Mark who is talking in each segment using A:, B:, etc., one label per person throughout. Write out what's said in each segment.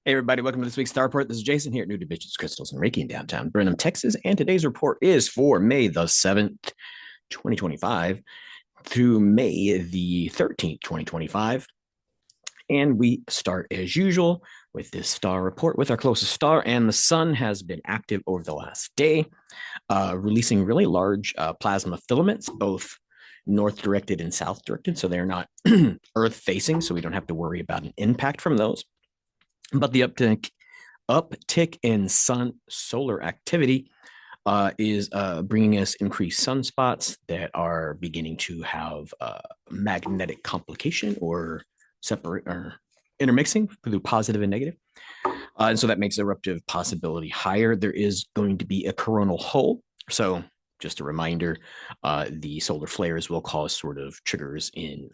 A: Hey, everybody, welcome to this week's Star Report. This is Jason here at New Divisions, Crystals, and Reiki in downtown Brenham, Texas. And today's report is for May the 7th, 2025 through May the 13th, 2025. And we start as usual with this star report with our closest star. And the sun has been active over the last day, releasing really large plasma filaments, both north directed and south directed. So they're not Earth facing, so we don't have to worry about an impact from those. But the uptick in sun solar activity is bringing us increased sunspots that are beginning to have magnetic complication or separate or intermixing through positive and negative. And so that makes eruptive possibility higher. There is going to be a coronal hole. So just a reminder, the solar flares will cause sort of triggers in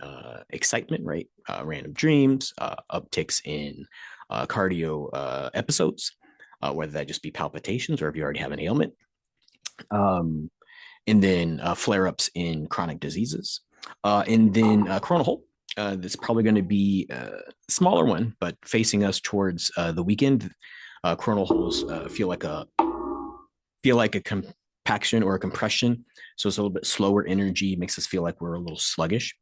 A: excitement, right? Random dreams, upticks in cardio episodes, whether that just be palpitations or if you already have an ailment. And then flare ups in chronic diseases. And then coronal hole. That's probably going to be a smaller one, but facing us towards the weekend. Coronal holes feel like a compaction or a compression, so it's a little bit slower energy, makes us feel like we're a little sluggish.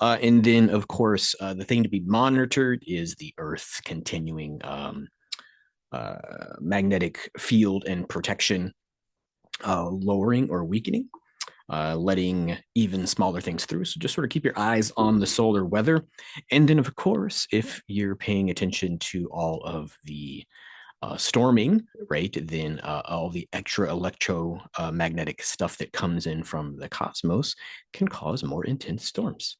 A: And then, of course, the thing to be monitored is the Earth continuing magnetic field and protection lowering or weakening, letting even smaller things through. So just sort of keep your eyes on the solar weather. And then, of course, if you're paying attention to all of the storming, right, then all the extra electromagnetic stuff that comes in from the cosmos can cause more intense storms.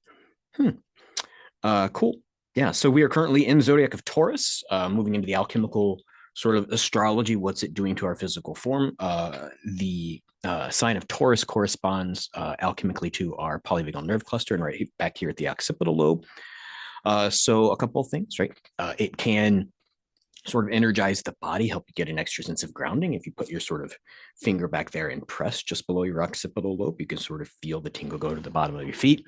A: Cool. Yeah. So we are currently in the zodiac of Taurus, moving into the alchemical sort of astrology. What's it doing to our physical form? The sign of Taurus corresponds alchemically to our polyvagal nerve cluster and right back here at the occipital lobe. So a couple of things, right? It can sort of energize the body, help you get an extra sense of grounding. If you put your sort of finger back there and press just below your occipital lobe, you can sort of feel the tingle go to the bottom of your feet.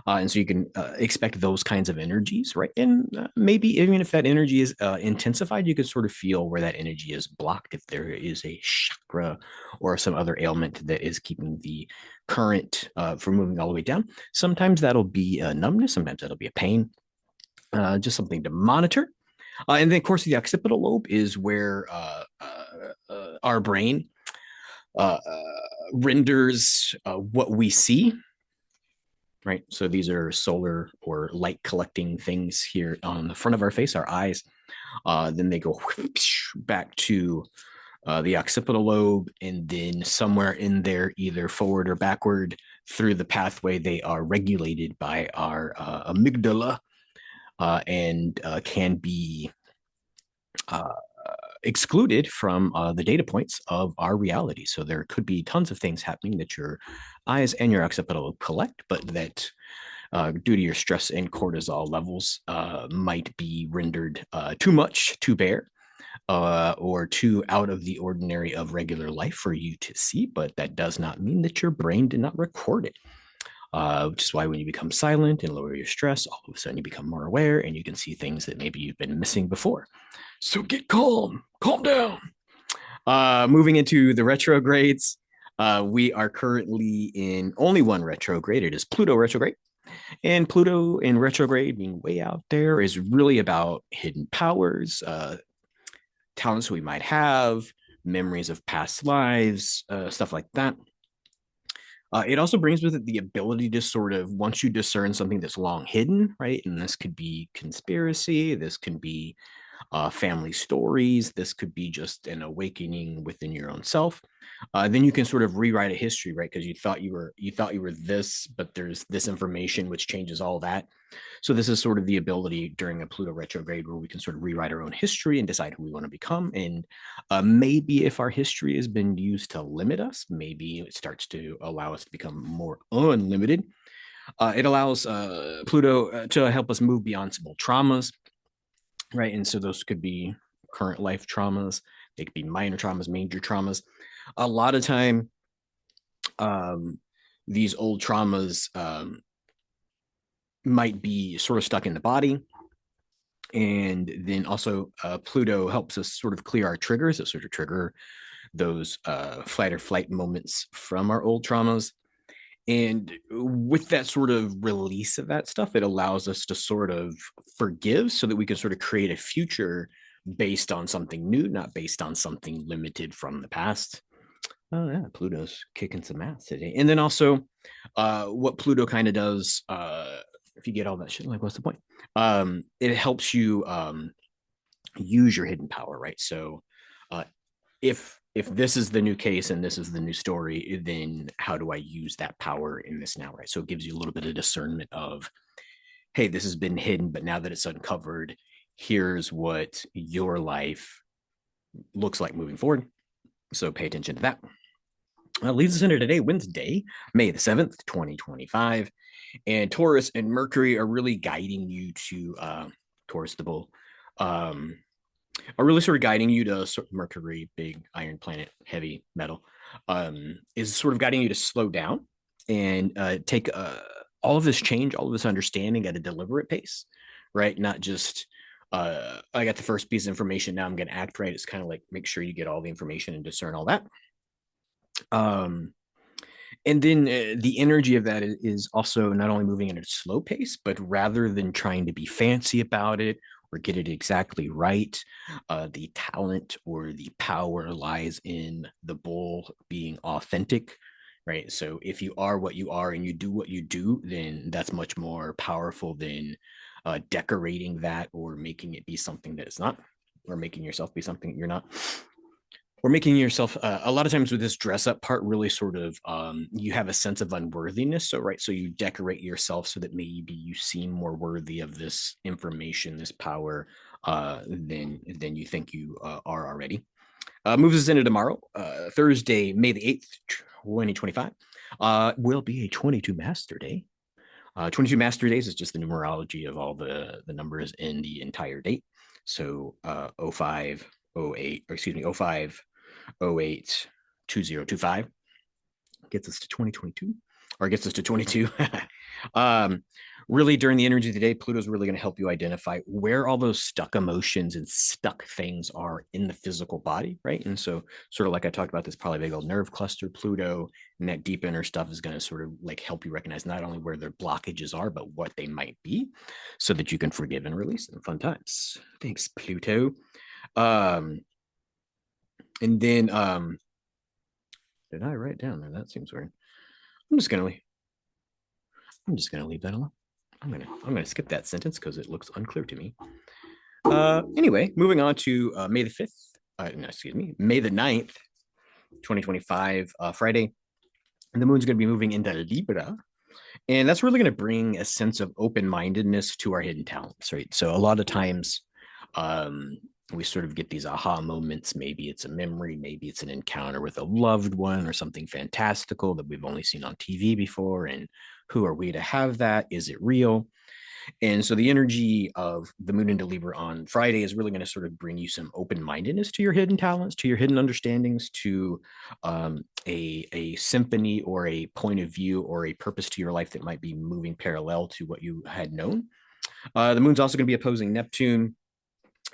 A: And so you can expect those kinds of energies, right? And maybe even if that energy is intensified, you can sort of feel where that energy is blocked if there is a chakra or some other ailment that is keeping the current from moving all the way down. Sometimes that'll be a numbness, sometimes that'll be a pain, just something to monitor. And then, of course, the occipital lobe is where our brain renders what we see, right? So these are solar or light collecting things here on the front of our face, our eyes. Then they go back to the occipital lobe, and then somewhere in there, either forward or backward through the pathway, they are regulated by our amygdala and can be excluded from the data points of our reality. So there could be tons of things happening that your eyes and your occipital collect, but that due to your stress and cortisol levels might be rendered too much to bear. Or too out of the ordinary of regular life for you to see, but that does not mean that your brain did not record it. Which is why when you become silent and lower your stress, all of a sudden you become more aware and you can see things that maybe you've been missing before. So get calm, calm down. Moving into the retrogrades, we are currently in only one retrograde. It is Pluto retrograde. And Pluto in retrograde, being way out there, is really about hidden powers, talents we might have, memories of past lives, stuff like that. It also brings with it the ability to sort of, once you discern something that's long hidden, right? And this could be conspiracy, this can be family stories, this could be just an awakening within your own self. Then you can sort of rewrite a history, right? Because you thought you were this, but there's this information which changes all that. So this is sort of the ability during a Pluto retrograde where we can sort of rewrite our own history and decide who we want to become. And maybe if our history has been used to limit us, maybe it starts to allow us to become more unlimited. It allows Pluto to help us move beyond simple traumas, right? And so those could be current life traumas. They could be minor traumas, major traumas. A lot of time, these old traumas might be sort of stuck in the body. And then also Pluto helps us sort of clear our triggers that sort of trigger those fight or flight moments from our old traumas. And with that sort of release of that stuff, it allows us to sort of forgive so that we can sort of create a future based on something new, not based on something limited from the past. Oh yeah, Pluto's kicking some ass today. And then also, what Pluto kind of does, if you get all that shit, like what's the point? It helps you use your hidden power, right? So, uh, if this is the new case and this is the new story, then how do I use that power in this now, right? So it gives you a little bit of discernment of, hey, this has been hidden, but now that it's uncovered, here's what your life looks like moving forward. So pay attention to that. Leads us into today, Wednesday, May the 7th, 2025. And Taurus and Mercury are really guiding you to Taurus the bull, um, are really sort of guiding you to Mercury, big iron planet, heavy metal, is sort of guiding you to slow down and take all of this change, all of this understanding at a deliberate pace, right? Not just I got the first piece of information, now I'm going to act right. It's kind of like make sure you get all the information and discern all that. Um, and then the energy of that is also not only moving at a slow pace, but rather than trying to be fancy about it or get it exactly right, the talent or the power lies in the bull being authentic, right? So if you are what you are and you do what you do, then that's much more powerful than decorating that or making it be something that it's not, or making yourself be something you're not, or making yourself a lot of times with this dress up part really sort of you have a sense of unworthiness, so right, so you decorate yourself so that maybe you seem more worthy of this information, this power, than you think you are already. Moves us into tomorrow, Thursday, May the 8th, 2025. Will be a 22 master day. 22 master days is just the numerology of all the numbers in the entire date. So 05, 08, or excuse me, 05, 08, 2025 gets us to 2022, or gets us to 22. um, Really, during the energy of the day, Pluto's really going to help you identify where all those stuck emotions and stuck things are in the physical body, right? And so, sort of like I talked about this polyvagal nerve cluster, Pluto, and that deep inner stuff is going to sort of like help you recognize not only where their blockages are, but what they might be, so that you can forgive and release them. Fun times. Thanks, Pluto. Um, and then did I write down there? That seems weird. I'm just gonna I'm just gonna leave that alone. I'm gonna skip that sentence because it looks unclear to me. Anyway, moving on to May the 5th. No, excuse me, May the 9th, 2025, Friday. And the moon's going to be moving into Libra. And that's really going to bring a sense of open mindedness to our hidden talents, right? So, a lot of times, um, we sort of get these aha moments. Maybe it's a memory, maybe it's an encounter with a loved one or something fantastical that we've only seen on TV before. And who are we to have that? Is it real? And so the energy of the moon into Libra on Friday is really going to sort of bring you some open mindedness to your hidden talents, to your hidden understandings, to a symphony or a point of view or a purpose to your life that might be moving parallel to what you had known. The moon's also going to be opposing Neptune.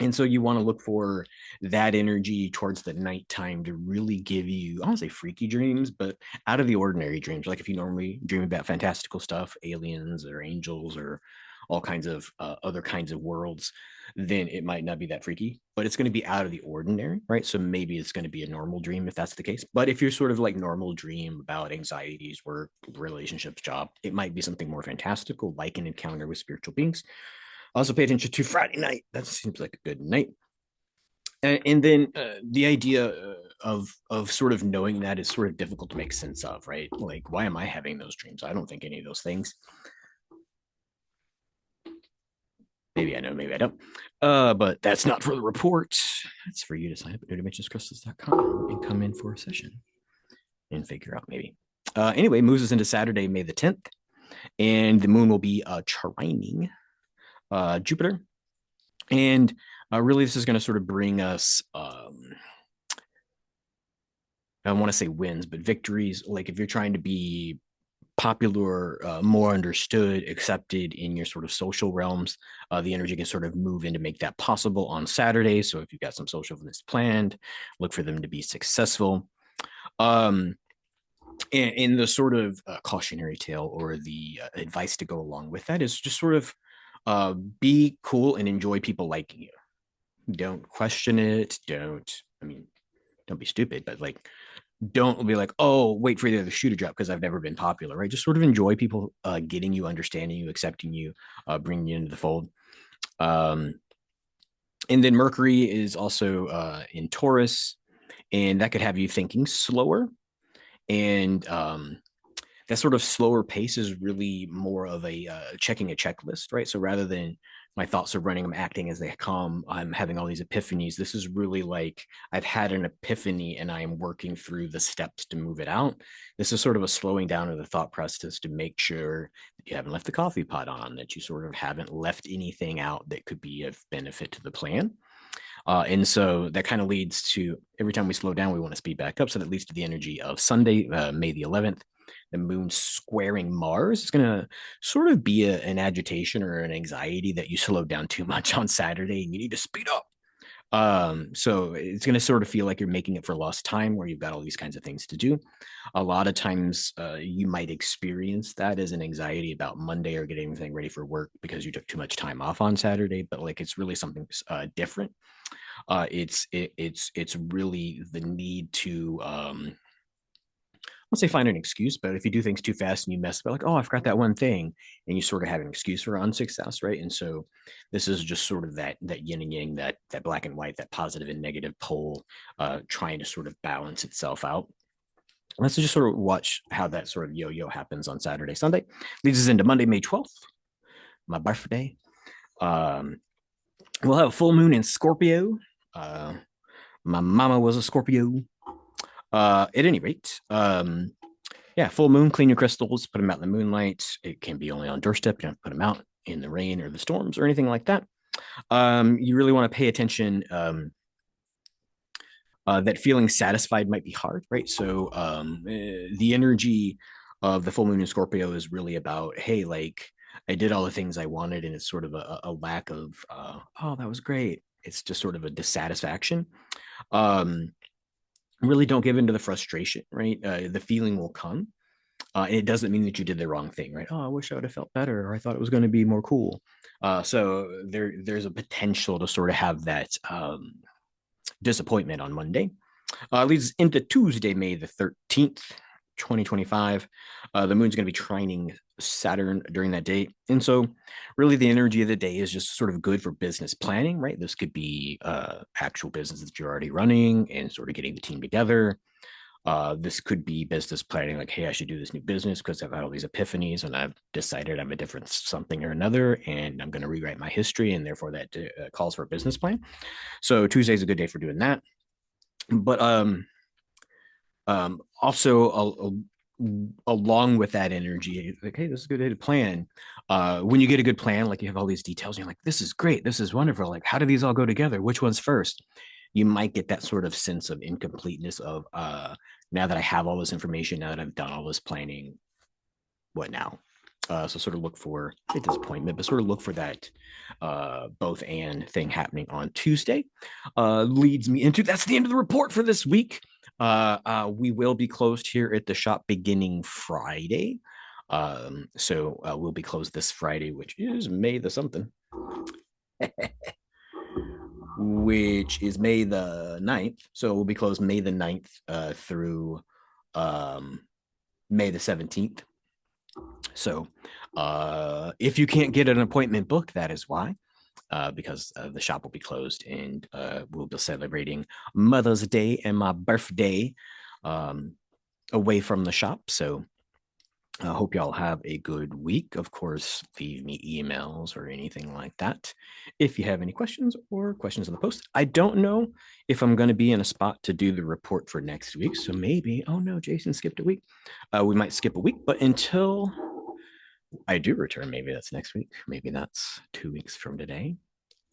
A: And so you want to look for that energy towards the nighttime to really give you, I don't say freaky dreams, but out of the ordinary dreams. Like if you normally dream about fantastical stuff, aliens or angels or all kinds of other kinds of worlds, then it might not be that freaky, but it's going to be out of the ordinary, right? So maybe it's going to be a normal dream if that's the case. But if you're sort of like normal dream about anxieties, work, relationships, job, it might be something more fantastical, like an encounter with spiritual beings. Also, pay attention to Friday night. That seems like a good night. And then the idea of sort of knowing that is sort of difficult to make sense of, right? Like, why am I having those dreams? I don't think any of those things. Maybe I know, maybe I don't. But that's not for the report. That's for you to sign up at newdimensionscrystals.com and come in for a session and figure out maybe. Anyway, moves us into Saturday, May the 10th, and the moon will be trining Jupiter. And really, this is going to sort of bring us, I want to say wins, but victories. Like if you're trying to be popular, more understood, accepted in your sort of social realms, the energy can sort of move in to make that possible on Saturday. So if you've got some social events planned, look for them to be successful. Um, and the sort of cautionary tale or the advice to go along with that is just sort of be cool and enjoy people liking you. Don't question it. I mean, don't be stupid, but like, don't be like, oh, wait for the other shoe to drop because I've never been popular, right? Just sort of enjoy people getting you, understanding you, accepting you, bringing you into the fold. Um, and then Mercury is also in Taurus, and that could have you thinking slower. And that sort of slower pace is really more of a checking a checklist, right? So rather than my thoughts are running, I'm acting as they come, I'm having all these epiphanies. This is really like I've had an epiphany and I am working through the steps to move it out. This is sort of a slowing down of the thought process to make sure that you haven't left the coffee pot on, that you sort of haven't left anything out that could be of benefit to the plan. And so that kind of leads to every time we slow down, we want to speed back up. So that leads to the energy of Sunday, May the 11th. The moon squaring Mars is going to sort of be an agitation or an anxiety that you slowed down too much on Saturday and you need to speed up. So it's going to sort of feel like you're making it for lost time where you've got all these kinds of things to do. A lot of times you might experience that as an anxiety about Monday or getting anything ready for work because you took too much time off on Saturday, but like it's really something different. It's really the need to I won't say find an excuse, but if you do things too fast and you mess up, like, oh, I forgot that one thing, and you sort of have an excuse for unsuccess, right? And so this is just sort of that yin and yang, that black and white, that positive and negative pole, trying to sort of balance itself out. Let's just sort of watch how that sort of yo-yo happens on Saturday, Sunday. Leads us into Monday, May 12th, my birthday. Um, we'll have a full moon in Scorpio. Uh, my mama was a Scorpio. At any rate, yeah, full moon, clean your crystals, put them out in the moonlight. It can be only on doorstep. You don't put them out in the rain or the storms or anything like that. You really want to pay attention. That feeling satisfied might be hard, right? So the energy of the full moon in Scorpio is really about, hey, like I did all the things I wanted, and it's sort of a lack of, oh, that was great. It's just sort of a dissatisfaction. Um, really don't give into the frustration, right? The feeling will come. And it doesn't mean that you did the wrong thing, right? Oh, I wish I would have felt better, or I thought it was going to be more cool. So there's a potential to sort of have that disappointment on Monday. Leads into Tuesday, May the 13th, 2025. The moon's going to be trining Saturn during that day. And so, really, the energy of the day is just sort of good for business planning, right? This could be actual business that you're already running and sort of getting the team together. This could be business planning, like, hey, I should do this new business because I've had all these epiphanies and I've decided I'm a different something or another, and I'm going to rewrite my history, and therefore that calls for a business plan. So Tuesday is a good day for doing that. But also along with that energy, like, hey, this is a good day to plan. When you get a good plan, like you have all these details, and you're like, this is great, this is wonderful. Like, how do these all go together? Which one's first? You might get that sort of sense of incompleteness of now that I have all this information, now that I've done all this planning, what now? So sort of look for a disappointment, but sort of look for that both and thing happening on Tuesday. Leads me into that's the end of the report for this week. We will be closed here at the shop beginning Friday. So we'll be closed this Friday, which is May the something, which is May the 9th. So we'll be closed May the 9th through May the 17th. So if you can't get an appointment booked, that is why. Because the shop will be closed, and we'll be celebrating Mother's Day and my birthday away from the shop. So I hope y'all have a good week. Of course, leave me emails or anything like that if you have any questions or questions on the post. I don't know if I'm going to be in a spot to do the report for next week. So maybe, oh no, Jason skipped a week. We might skip a week, but until I do return, maybe that's next week. Maybe that's 2 weeks from today.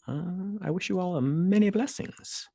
A: I wish you all many blessings.